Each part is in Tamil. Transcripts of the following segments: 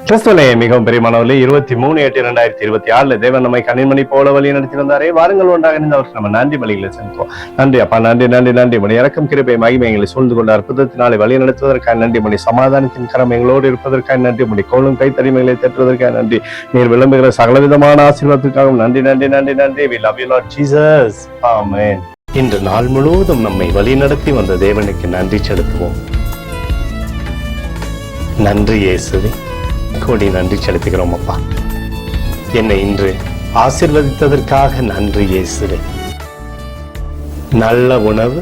கிறிஸ்துவனே மிகவும் பெரியமானவர்களே, 23/8/2024 தேவன் நம்மை கண்ணின்மணி போல வழி நடத்தி வந்தாரே. வாருங்கள் ஒன்றாக இணைந்து அவருக்கு நம்ம நன்றி பலிகளை செலுத்துவோம். நன்றி அப்பா, நன்றி நன்றி நன்றி. மணி இறக்கம் கிருபை மகிமை எங்களை சூழ்ந்து கொண்ட அற்புதத்தினாலே வழி நடத்துவதற்காக நன்றி. மணி சமாதானத்தின் கரம் எங்களோடு இருப்பதற்காக நன்றி. மணி கோலும் கைத்தறிமைகளை தேற்றுவதற்காக நன்றி. நீர் விளம்புகிற சகலவிதமான ஆசீர்வாதத்திற்காகவும் நன்றி நன்றி நன்றி நன்றி. We love you Lord Jesus. Amen. இன்று நாள் முழுவதும் நம்மை வழி நடத்தி வந்த தேவனுக்கு நன்றி செலுத்துவோம். நன்றி இயேசுவே, கோடி நன்றி செலுத்துகிறோம் அப்பா. என்னை இன்று ஆசீர்வதித்ததற்காக நன்றி இயேசுவே. நல்ல உணவு,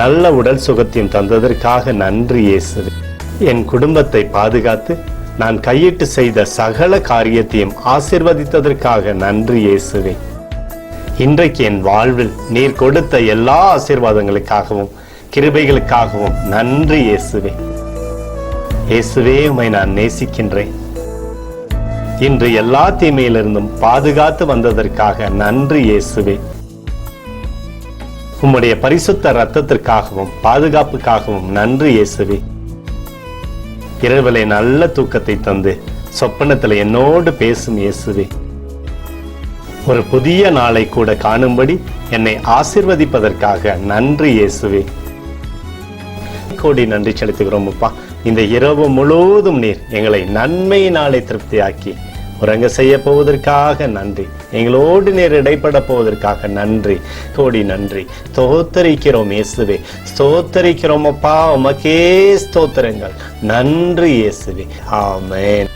நல்ல உடல் சுகத்தையும் தந்ததற்காக நன்றி இயேசுவே. என் குடும்பத்தை பாதுகாத்து நான் கையிட்டு செய்த சகல காரியத்தையும் ஆசீர்வதித்ததற்காக நன்றி இயேசுவே. இன்றைக்கு என் வாழ்வில் நீர் கொடுத்த எல்லா ஆசீர்வாதங்களுக்காகவும் கிருபைகளுக்காகவும் நன்றி இயேசுவே. இயேசுவே, உம்மை நான் நேசிக்கின்றேன். இன்று எல்லா தீமையிலிருந்தும் பாதுகாத்து வந்ததற்காக நன்றி இயேசுவே. உம்முடைய பரிசுத்த இரத்தத்திற்காகவும் பாதுகாப்புக்காகவும் நன்றி இயேசுவே. இரவிலே நல்ல தூக்கத்தை தந்து சொப்பனத்தில் என்னோடு பேசும் இயேசுவே. ஒரு புதிய நாளை கூட காணும்படி என்னை ஆசீர்வதிப்பதற்காக நன்றி இயேசுவே. கோடி நன்றி செலுத்துகிறோம் அப்பா. இந்த இரவு முழுவதும் நீர் எங்களை நன்மையினாலே திருப்தியாக்கி உறங்க செய்ய போவதற்காக நன்றி. எங்களோடு நீர் இடைப்பட போவதற்காக நன்றி, கோடி நன்றி. ஸ்தோத்தரிக்கிறோம் இயேசுவே, ஸ்தோத்தரிக்கிறோம் அப்பா. உமக்கே ஸ்தோத்திரங்கள். நன்றி இயேசுவே. ஆமென்.